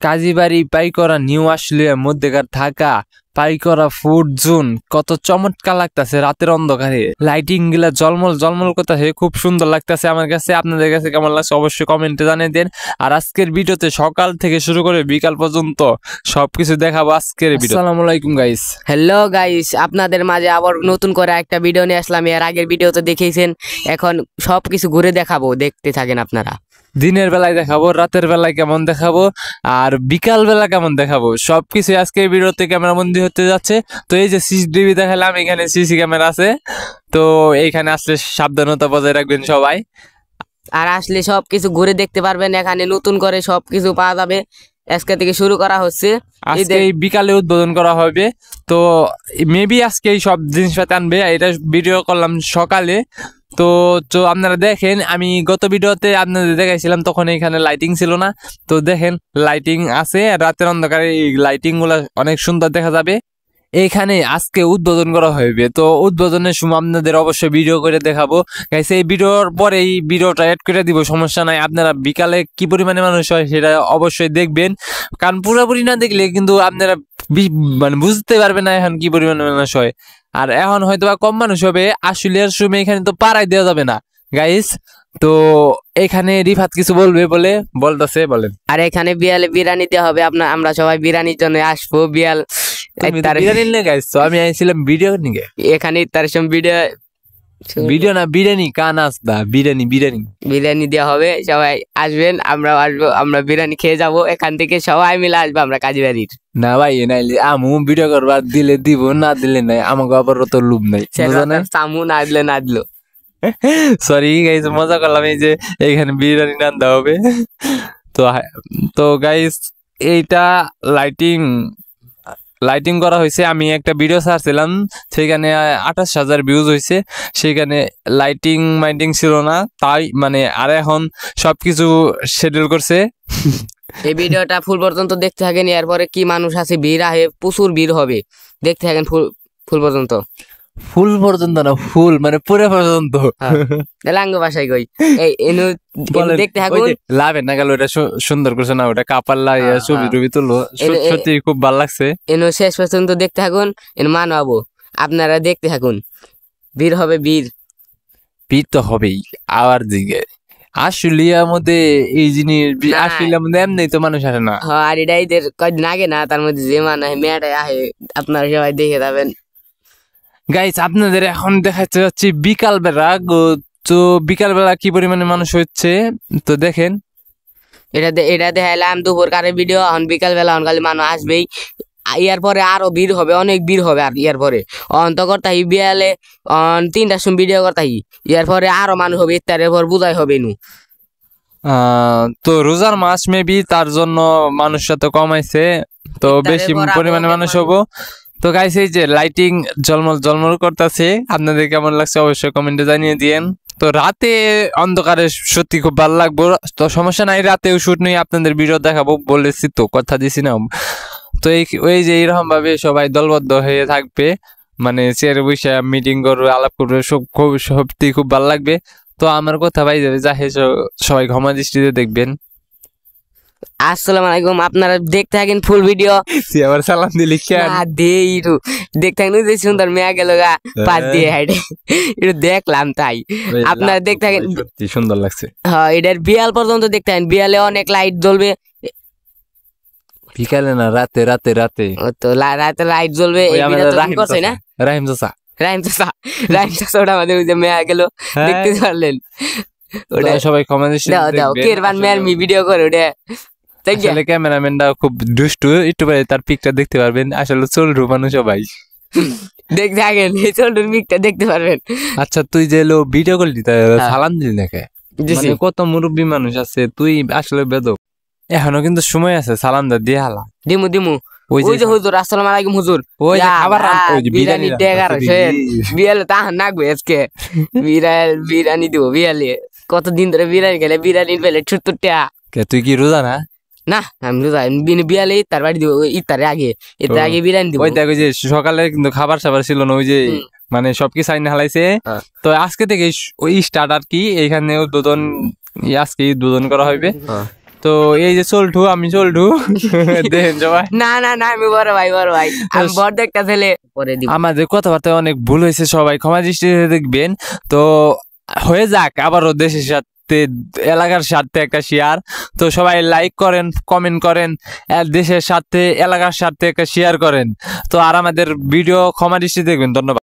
Kazibari Paikra new আশুলিয়ার মধ্যেকার Dhaka Paikra food zone কত চমৎকার লাগতেছে রাতের অন্ধকারে লাইটিং গুলা জলমল জলমল করতেছে খুব সুন্দর লাগতেছে আমার কাছে। আপনাদের কাছে কেমন লাগছে অবশ্যই কমেন্টে জানিয়ে দেন। আর আজকের ভিডিওতে সকাল থেকে শুরু করে বিকাল পর্যন্ত সবকিছু দেখাবো আজকের ভিডিও। আসসালামু আলাইকুম গাইস। হ্যালো গাইস, আপনাদের মাঝে আবার নতুন করে একটা ভিডিও নিয়ে আসলাম। এর আগের ভিডিওতে দেখেইছেন, এখন সবকিছু ঘুরে দেখাবো, দেখতে থাকেন আপনারা। দিনের বেলায় দেখাবো, রাতের বেলায় কেমন দেখাবো, আর বিকাল বেলা কেমন দেখাবো, সবকিছু আজকে ভিডিওতে ক্যামেরা বন্দি হতে যাচ্ছে। তো এই যে সিসিটিভি দেখালাম, এখানে সিসি ক্যামেরা আছে, তো এইখানে আসলে সাবধানতা বজায় রাখবেন সবাই। আর আসলে সবকিছু ঘুরে দেখতে পারবেন, এখানে নতুন করে সবকিছু পাওয়া যাবে। আজকে থেকে শুরু করা হচ্ছে, আজকে বিকালে উদ্বোধন করা হবে। তো মেবি আজকে এই সব জিনিসপাতি আনবে, এটা ভিডিও করলাম সকালে। তো আপনারা দেখেন, আমি গত ভিডিওতে আপনাদের দেখাইছিলাম, তখন এখানে লাইটিং ছিল না। তো দেখেন লাইটিং আছে, রাতের অন্ধকারে এই লাইটিং গুলা অনেক সুন্দর দেখা যাবে। এইখানে আজকে উদ্বোধন করা হবে, তো উদ্বোধনের সময় আপনাদের অবশ্যই ভিডিও করে দেখাবো গাইস। এই ভিডিওর পরে এই ভিডিওটা অ্যাড করে দিব, সমস্যা নাই। আপনারা বিকালে কি পরিমাণে মানুষ হয় সেটা অবশ্যই দেখবেন, কারণ পুরোপুরি না দেখলে কিন্তু আপনারা মানে বুঝতে পারবেন না এখন কি পরিমাণে মানুষ হয়। আর এখন হয়তো বা কম মানুষ হবে, আশুলিয়ার সময় এখানে তো পাড়ায় দেওয়া যাবে না গাইস। তো এখানে রিফাত কিছু বলবে বলে বলতেছে, বলেন। আর এখানে বিয়ালে বিরিয়ানি দেওয়া হবে, আমরা সবাই বিরিয়ানির জন্য আসবো। বিয়াল আমি আইছিলাম ভিডিও নিয়ে, এখানে তার সঙ্গে ভিডিও না বিরিয়ানি কানাস্তা বিরিয়ানি দেওয়া হবে, সবাই আসবেন, আমরাও আসবো, আমরা বিরিয়ানি খেয়ে যাবো। এখান থেকে সবাই মিলে আসবো আমরা কাজীবাড়ির। না ভাই নাইলে আমু ভিডিও করবা, দিলে দিব, না দিলে নাই। আমাকে আবার তো লুপ নাই, সামু না দিলে না দিল। সরি গাইস, মজা করলাম। এই যে এইখানে বিরিয়ানি রান্না হবে। তো গাইস এইটা লাইটিং করা হয়েছে। আমি একটা ভিডিও ছাড়ছিলাম, সেখানে 28,000 ভিউজ হয়েছে। সেখানে লাইটিং মাইটিং ছিল না, তাই মানে আর এখন সবকিছু শিডিউল করছে। এই ভিডিওটা ফুল পর্যন্ত দেখতে থাকেন, এরপরে কি মানুষ আছে, ভিড় আহে, প্রচুর ভিড় হবে, দেখতে থাকেন ফুল পর্যন্ত। ফুল পর্যন্ত না, ফুল মানে পুরো পর্যন্ত। লাঙ্গ ভাষায় কই দেখতে থাকুন। লাভে না গেল, ওটা সুন্দর করছে না, ওটা কাপাল্লা ছবি টবি তুললো, সত্যি খুব ভালো লাগছে। শেষ পর্যন্ত দেখতে থাকুন, মানবো, আপনারা দেখতে থাকুন। ভিড় হবে, ভিড় তো হবেই। আবার দিকে আশুলিয়ার মধ্যে এই জিনিস, আশুলিয়ার মধ্যে এমনি তো মানুষ আসে না। আর এটা ঈদের কয়দিন আগে না, তার মধ্যে যে মানে মেয়েটাই আহে, আপনারা সবাই দেখে যাবেন গাইস। আপনাদের এখন দেখাতে যাচ্ছি বিকাল বেলা, তো বিকাল বেলা কি পরিমাণে মানুষ হচ্ছে তো দেখেন। এটা দেখাইলাম দুপুর কারের ভিডিও, এখন বিকাল বেলা খালি মানুষ আসবেই। ইয়ার পরে আরো ভিড় হবে, অনেক ভিড় হবে। আর ইয়ার পরে অন্ত করতাই বিয়ালে 3টার সময় ভিডিও করতাই, ইয়ার পরে আরো মানুষ হবে, ইত্যাদির পর বুঝাই হবে নু। তো রোজার মাস মেবি, তার জন্য মানুষরা তো কমাইছে, তো বেশি পরিমাণে মানুষ হবো। তো গাইস এই যে লাইটিং জলমল করতেছে, আপনাদের কেমন লাগছে অবশ্যই কমেন্টে জানিয়ে দিয়েন। তো রাতে অন্ধকারে সত্যি খুব ভালো লাগবো, তো সমস্যা নাই, রাতেও শুট নিয়ে আপনাদের ভিডিও দেখাবো বলেছি, তো কথা দিছি না। তো ওই যে এইরকম ভাবে সবাই দলবদ্ধ হয়ে থাকবে, মানে চেয়ারে বসে মিটিং করবে, আলাপ করবে, সত্যি খুব ভালো লাগবে। তো আমার কথা ভাই যাবে, যাহে সবাই ক্ষমা দৃষ্টিতে দেখবেন। আসসালামু আলাইকুম, আপনারা দেখতে থাকেন ফুল ভিডিও। আবার সালাম দিলি দেখতে থাকেন, যে সুন্দর মেয়া গেল গা পাশ দিয়ে হাইটে, একটু দেখলাম, তাই আপনারা দেখতে থাকেন, সুন্দর লাগছে। হ্যাঁ, এটার বিয়াল পর্যন্ত দেখতে থাকেন, বিয়ালে অনেক লাইট জ্বলবে। বিকালে না, রাতে রাতে রাতে তো রাতে লাইট জ্বলবে, করছে না রাহিম চাচা ওটা আমাদের ওই যে মেয়া গেল, দেখতে পারলেন। ওটা সবাই ক্ষমা দৃষ্টিতে দেখবেন, ভিডিও করে ওটা। আসলে ক্যামেরাম্যানটা খুব দুষ্টু, একটু পরে তার পিকটা দেখতে পারবেন। আসলে চলরু মানুষ সবাই দেখতে থাকেন, এই চলরুর পিকটা দেখতে পারবেন। আচ্ছা, তুই যে ভিডিও করলি, সালাম দিলি নাকি? কত মুরব্বী মানুষ আছে, তুই আসলে বেদক। এখনো কিন্তু সময় আছে, সালাম দিয়ে হালা দিমু ওই যে হুজুর, আসসালামু আলাইকুম হুজুর, ওই যে খাবার বিরিয়ানি দেখার বিয়ালে তাহার নাকবে আজকে, বিরিয়ানি দিব বিয়ালে। কতদিন ধরে বিরিয়ানি খেলে, বিরিয়ানি পেলে ছুট্টুটিয়া। তুই কি রোজা না? না, আমি রোজা, বিয়ালে ইফতার বাড়ি দিব, ইফতারের আগে বিরিয়ানি দিব। ওই দেখো যে সকালে কিন্তু খাবার ছিল না, ওই যে মানে সবকিছু আইনে হালাইছে। তো আজকে থেকে ওই স্টার্ট আর কি, এইখানে উদ্বোধন, আজকে উদ্বোধন করা হইবে। তো এই যে চল্টু, আমি চল্টু দেখেন সবাই। না না না, আমি বড় ভাই, বড় ভাই, আমি বড় একটা ছেলে। পরে দিব। আমাদের কথাবার্তায় অনেক ভুল হয়েছে, সবাই ক্ষমা দৃষ্টিতে দেখবেন। তো হয়ে যাক আবারও দেশের সাথে এলাকার সাথে একটা শেয়ার। তো সবাই লাইক করেন, কমেন্ট করেন, আর দেশের সাথে এলাকার সাথে একটা শেয়ার করেন। তো আর আমাদের ভিডিও ক্ষমা দৃষ্টিতে দেখবেন। ধন্যবাদ।